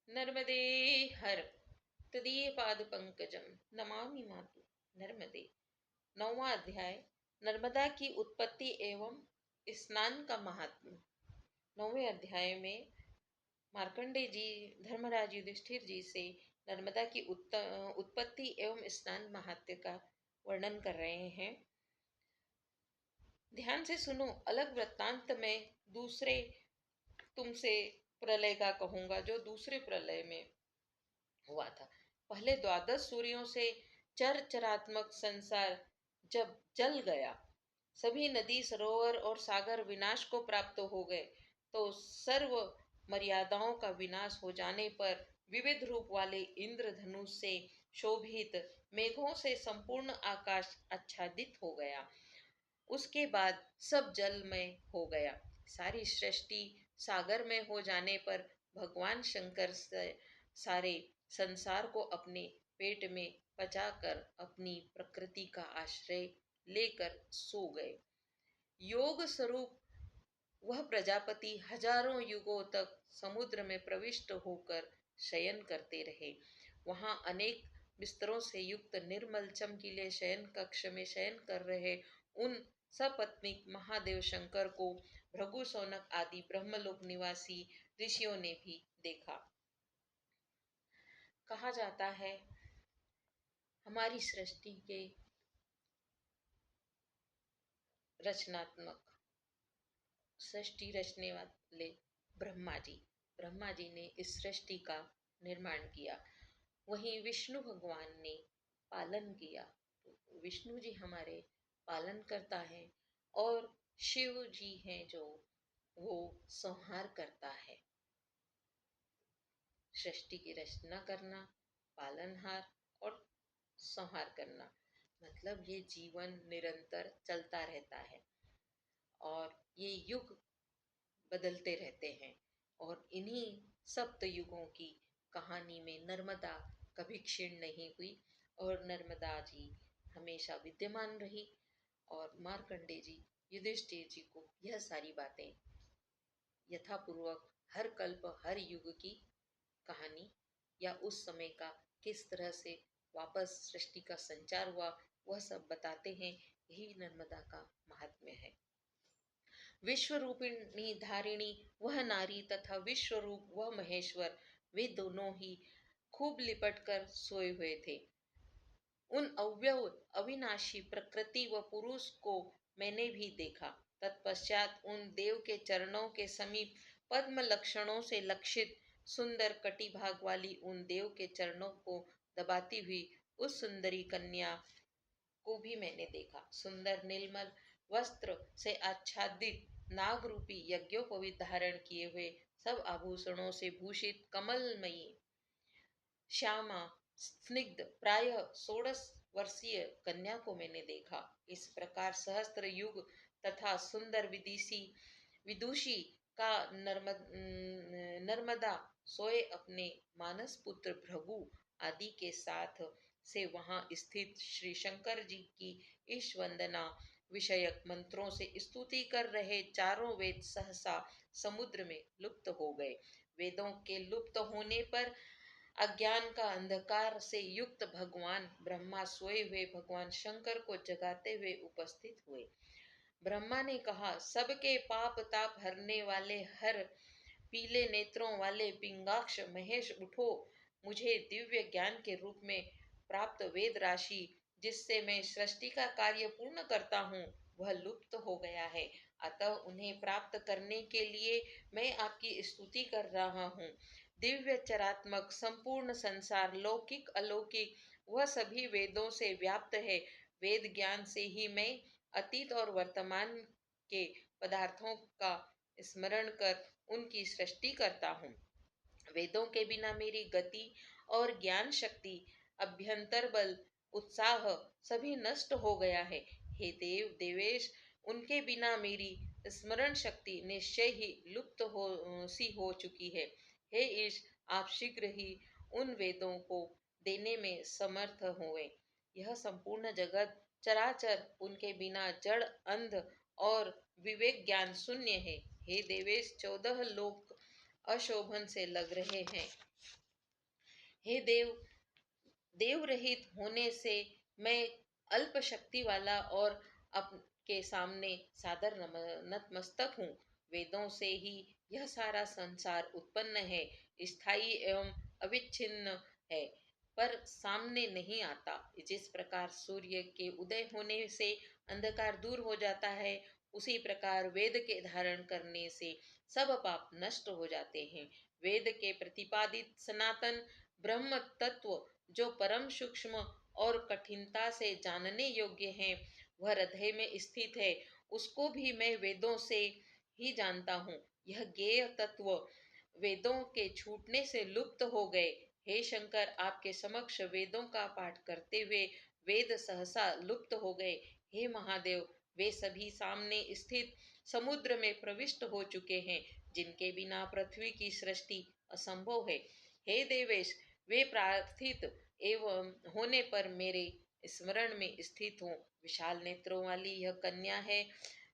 नर्मदे हर तदीय पाद पंकजम नमामि मातु नर्मदे। 9वां अध्याय। नर्मदा की उत्पत्ति एवं स्नान का महात्म्य। 9वें अध्याय में मार्कंडे जी धर्मराज युधिष्ठिर जी से नर्मदा की उत्पत्ति एवं स्नान महात्म्य का वर्णन कर रहे हैं। ध्यान से सुनो, अलग वृत्तांत में दूसरे तुमसे प्रलय का कहूंगा जो दूसरे प्रलय में हुआ था। पहले द्वादश सूर्यों से चर चरात्मक संसार जब जल गया, सभी नदी सरोवर और सागर विनाश को प्राप्त हो गए, तो सर्व मर्यादाओं का विनाश हो जाने पर विविध रूप वाले इंद्रधनुष से शोभित मेघों से संपूर्ण आकाश आच्छादित हो गया। उसके बाद सब जलमय हो गया। सारी सृष्टि सागर में हो जाने पर भगवान शंकर से सारे संसार को अपने पेट में पचाकर अपनी प्रकृति का आश्रय लेकर सो गए। योग स्वरूप वह प्रजापति हजारों युगों तक समुद्र में प्रविष्ट होकर शयन करते रहे। वहां अनेक बिस्तरों से युक्त निर्मल चमकीले शयन कक्ष में शयन कर रहे उन सपत्नीक महादेव शंकर को भृगु शौनक आदि ब्रह्मलोक निवासी ऋषियों ने भी देखा। कहा जाता है हमारी सृष्टि के रचनात्मक सृष्टि रचने वाले ब्रह्मा जी ने इस सृष्टि का निर्माण किया। वहीं विष्णु भगवान ने पालन किया। तो विष्णु जी हमारे पालन करता है और शिव जी हैं जो वो संहार करता है। सृष्टि की रचना करना, पालनहार और संहार करना, मतलब ये जीवन निरंतर चलता रहता है और ये युग बदलते रहते हैं। और इन्हीं सप्त युगों की कहानी में नर्मदा कभी क्षीण नहीं हुई और नर्मदा जी हमेशा विद्यमान रही। और मार्कंडे जी युधिष्ठिर जी को यह सारी बातें यथापूर्वक हर कल्प हर युग की कहानी या उस समय का किस तरह से वापस सृष्टि का संचार हुआ वह सब बताते हैं। यही नर्मदा का महात्म्य है। विश्व रूपिणी धारिणी वह नारी तथा विश्व रूप वह महेश्वर, वे दोनों ही खूब लिपट कर सोए हुए थे। उन अव्यव अविनाशी प्रकृति व पुरुष को मैंने भी देखा। तत्पश्चात उन देव के चरणों के समीप पद्म लक्षणों से लक्षित सुंदर कटिभाग वाली उन देव के चरणों को दबाती हुई उस सुंदरी कन्या को भी मैंने देखा। सुंदर निर्मल वस्त्र से आच्छादित नाग रूपी यज्ञोपवीत धारण किए हुए सब आभूषणों से भूषित कमलमयी श्यामा स्निग्ध प्राय 16 वर्षीय कन्या को मैंने देखा। इस प्रकार सहस्त्र युग तथा सुंदर विदुषी का नर्मदा सोए अपने मानस पुत्र भृगु आदि के साथ से वहां स्थित श्री शंकर जी की ईश वंदना विषयक मंत्रों से स्तुति कर रहे चारों वेद सहसा समुद्र में लुप्त हो गए। वेदों के लुप्त होने पर अज्ञान का अंधकार से युक्त भगवान ब्रह्मा सोए हुए भगवान शंकर को जगाते हुए उपस्थित हुए। ब्रह्मा ने कहा, सबके पाप ताप हरने वाले हर पीले नेत्रों वाले पिंगाक्ष महेश उठो। मुझे दिव्य ज्ञान के रूप में प्राप्त वेद राशि जिससे मैं सृष्टि का कार्य पूर्ण करता हूँ वह लुप्त हो गया है। अतः उन्हें प्राप्त करने के लिए मैं आपकी स्तुति कर रहा हूँ। दिव्य चरात्मक संपूर्ण संसार लौकिक अलौकिक वह सभी वेदों से व्याप्त है। वेद ज्ञान से ही मैं अतीत और वर्तमान के पदार्थों का स्मरण कर उनकी सृष्टि करता हूँ। वेदों के बिना मेरी गति और ज्ञान शक्ति अभ्यंतर बल उत्साह सभी नष्ट हो गया है। हे देव देवेश, उनके बिना मेरी स्मरण शक्ति निश्चय ही लुप्त हो चुकी है। हे ईश, आप शीघ्र ही उन वेदों को देने में समर्थ हुए। यह संपूर्ण जगत चराचर उनके बिना जड़ अंध और विवेक ज्ञान शून्य है। हे देवेश, 14 लोक अशोभन से लग रहे हैं। हे देव, देव रहित होने से मैं अल्प शक्ति वाला और आपके सामने सादर नतमस्तक हूँ। वेदों से ही यह सारा संसार उत्पन्न है, स्थायी एवं अविच्छिन्न है, पर सामने नहीं आता। जिस प्रकार सूर्य के उदय होने से अंधकार दूर हो जाता है, उसी प्रकार वेद के धारण करने से सब पाप नष्ट हो जाते हैं। वेद के प्रतिपादित सनातन ब्रह्म तत्व जो परम सूक्ष्म और कठिनता से जानने योग्य है, वह हृदय में स्थित है, उसको भी मैं वेदों से ही जानता हूँ। यह ज्ञेय तत्व वेदों के छूटने से लुप्त हो गए। हे शंकर, आपके समक्ष वेदों का पाठ करते हुए वेद सहसा लुप्त हो गए। हे महादेव, वे सभी सामने स्थित समुद्र में प्रविष्ट हो चुके हैं, जिनके बिना पृथ्वी की सृष्टि असंभव है। हे देवेश, वे प्रार्थित एवं होने पर मेरे स्मरण में स्थित हो। विशाल नेत्रों वाली यह कन्या है,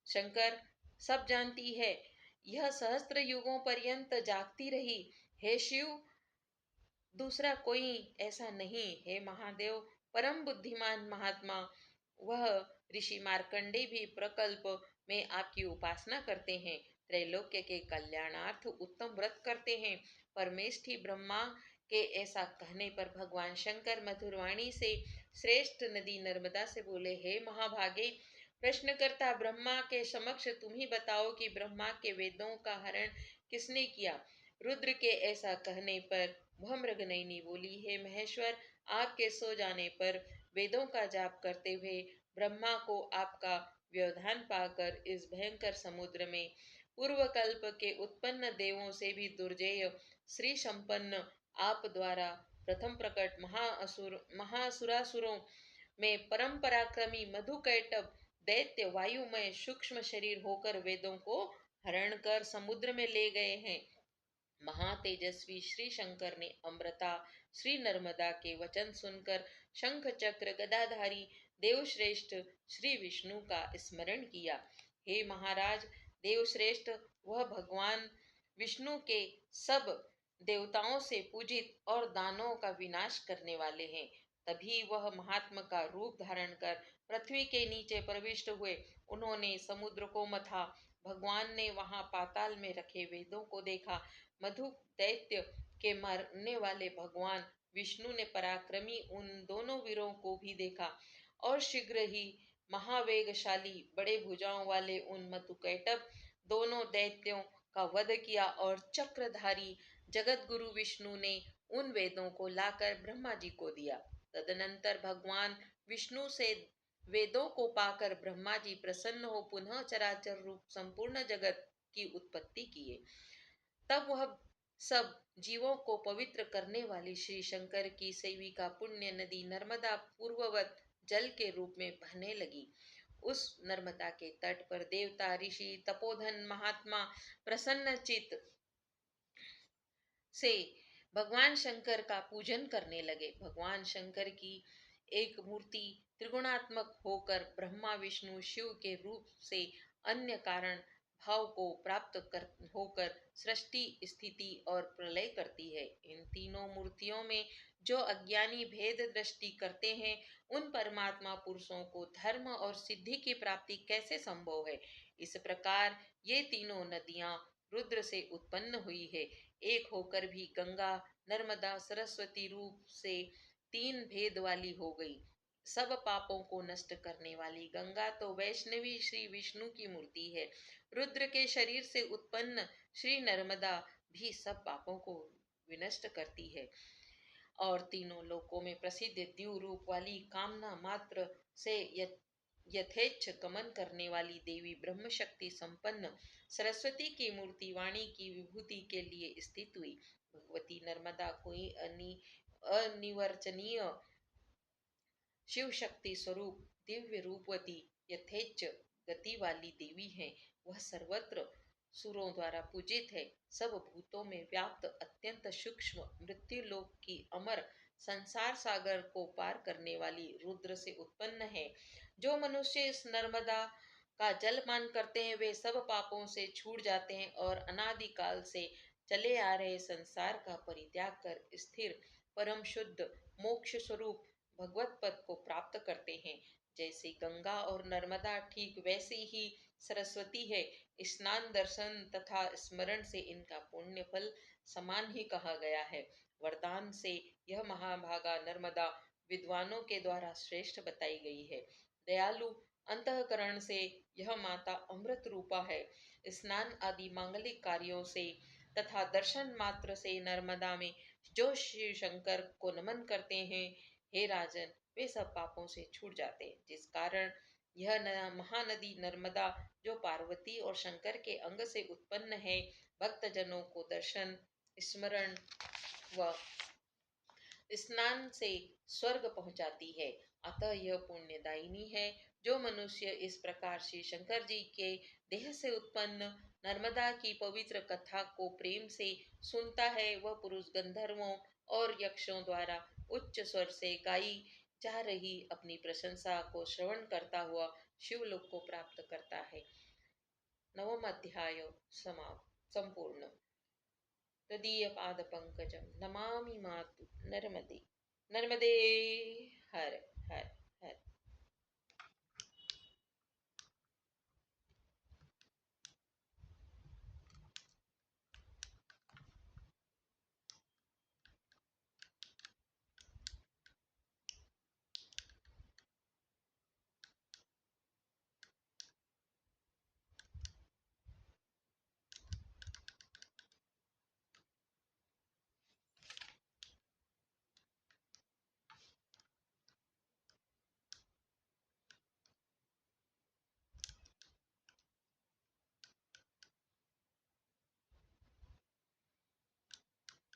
शंकर सब जानती है, यह सहस्त्र युगों पर्यंत जागती रही। हे शिव, दूसरा कोई ऐसा नहीं। हे महादेव, परम बुद्धिमान महात्मा, वह ऋषि मार्कंडे भी प्रकल्प में आपकी उपासना करते हैं, त्रैलोक्य के कल्याणार्थ उत्तम व्रत करते हैं। परमेष्ठी ब्रह्मा के ऐसा कहने पर भगवान शंकर मधुरवाणी से श्रेष्ठ नदी नर्मदा से बोले, हे महाभागे, प्रश्नकर्ता ब्रह्मा के समक्ष तुम ही बताओ कि ब्रह्मा के वेदों का हरण किसने किया। रुद्र के ऐसा कहने पर वह मृगनयनी बोली, हे महेश्वर, आपके सो जाने पर वेदों का जाप करते हुए ब्रह्मा को आपका व्यवधान पाकर इस भयंकर समुद्र में पूर्व कल्प के उत्पन्न देवों से भी दुर्जय श्री संपन्न आप द्वारा प्रथम प्रकट महासुरासुरों में परम पराक्रमी मधुकैटभ दैत्य वायुमय सूक्ष्म शरीर होकर वेदों को हरण कर समुद्र में ले गए हैं। महातेजस्वी श्री शंकर ने अमृता श्री नर्मदा के वचन सुनकर शंख चक्र गदाधारी देवश्रेष्ठ श्री विष्णु का स्मरण किया। हे महाराज देवश्रेष्ठ, वह भगवान विष्णु के सब देवताओं से पूजित और दानों का विनाश करने वाले हैं। तभी वह महात्मा का रूप धारण कर पृथ्वी के नीचे प्रविष्ट हुए। उन्होंने समुद्र को मथा। भगवान ने वहां पाताल में रखे वेदों को देखा। मधु दैत्य के मारने वाले भगवान विष्णु ने पराक्रमी उन दोनों वीरों को भी देखा और शीघ्र ही महावेगशाली बड़े भुजाओं वाले उन मधुकैटभ दोनों दैत्यों का वध किया और चक्रधारी जगत गुरु विष्णु ने उन वेदों को लाकर ब्रह्मा जी को दिया। तदनंतर भगवान विष्णु से वेदों को पाकर ब्रह्मा जी प्रसन्न हो पुनः चराचर रूप संपूर्ण जगत की उत्पत्ति किए। तब वह सब जीवों को पवित्र करने वाली श्री शंकर की सेविका पुण्य नदी नर्मदा पूर्ववत जल के रूप में बहने लगी। उस नर्मदा के तट पर देवता ऋषि तपोधन महात्मा प्रसन्न चित से भगवान शंकर का पूजन करने लगे। भगवान शंकर की एक मूर्ति त्रिगुणात्मक होकर ब्रह्मा विष्णु शिव के रूप से अन्य कारण भाव को प्राप्त कर होकर सृष्टि स्थिति और प्रलय करती है। इन तीनों मूर्तियों में जो अज्ञानी भेद दृष्टि करते हैं, उन परमात्मा पुरुषों को धर्म और सिद्धि की प्राप्ति कैसे संभव है। इस प्रकार ये तीनों नदियां रुद्र से उत्पन्न हुई है। एक होकर भी गंगा नर्मदा सरस्वती रूप से तीन भेद वाली हो गई। सब पापों को नष्ट करने वाली गंगा तो वैष्णवी श्री विष्णु की मूर्ति है। रुद्र के शरीर से उत्पन्न श्री नर्मदा भी सब पापों को विनष्ट करती है और तीनों लोकों में प्रसिद्ध द्यू रूप वाली कामना मात्र से यथेच्छ गमन करने वाली देवी ब्रह्म शक्ति संपन्न सरस्वती की मूर्ति वाणी की विभूति के लिए स्थित हुई। भगवती नर्मदा कोई अनिवर्चनीय शिव शक्ति स्वरूप दिव्य रूपवती यथेच्छ गति वाली देवी है। वह सर्वत्र सुरों द्वारा पूजित है। सब भूतों में व्याप्त अत्यंत सूक्ष्म मृत्यु लोक की अमर संसार सागर को पार करने वाली रुद्र से उत्पन्न है। जो मनुष्य इस नर्मदा का जल पान करते हैं, वे सब पापों से छूट जाते हैं और अनादिकाल से चले आ रहे संसार का परित्याग कर स्थिर परम शुद्ध मोक्ष स्वरूप भगवत पद को प्राप्त करते हैं। जैसे गंगा और नर्मदा ठीक वैसे ही सरस्वती है। स्नान दर्शन तथा स्मरण से इनका पुण्य फल समान ही कहा गया है। वरदान से यह महाभागा नर्मदा विद्वानों के द्वारा श्रेष्ठ बताई गई है। दयालु अंतःकरण से यह माता अमृत रूपा है। स्नान आदि मांगलिक कार्यों से तथा दर्शन मात्र से नर्मदा में जो शिव शंकर को नमन करते हैं, हे राजन, वे सब पापों से छूट जाते हैं। जिस कारण यह महानदी नर्मदा, जो पार्वती और शंकर के अंग से उत्पन्न है, भक्त जनों को दर्शन, स्मरण व स्नान से स्वर्ग पहुंचाती है। अतः यह पुण्यदायिनी है। जो मनुष्य इस प्रकार श्री शंकर जी के देह से उत्पन्न नर्मदा की पवित्र कथा को प्रेम से सुनता है, वह पुरुष गंधर्वों और यक्षों द्वारा उच्च स्वर से गाई जा रही अपनी प्रशंसा को श्रवण करता हुआ शिवलोक को प्राप्त करता है। नवम अध्याय समाप्त संपूर्ण। तदीय पाद पंकजम नमामि मातु नर्मदे। नर्मदे हर हर।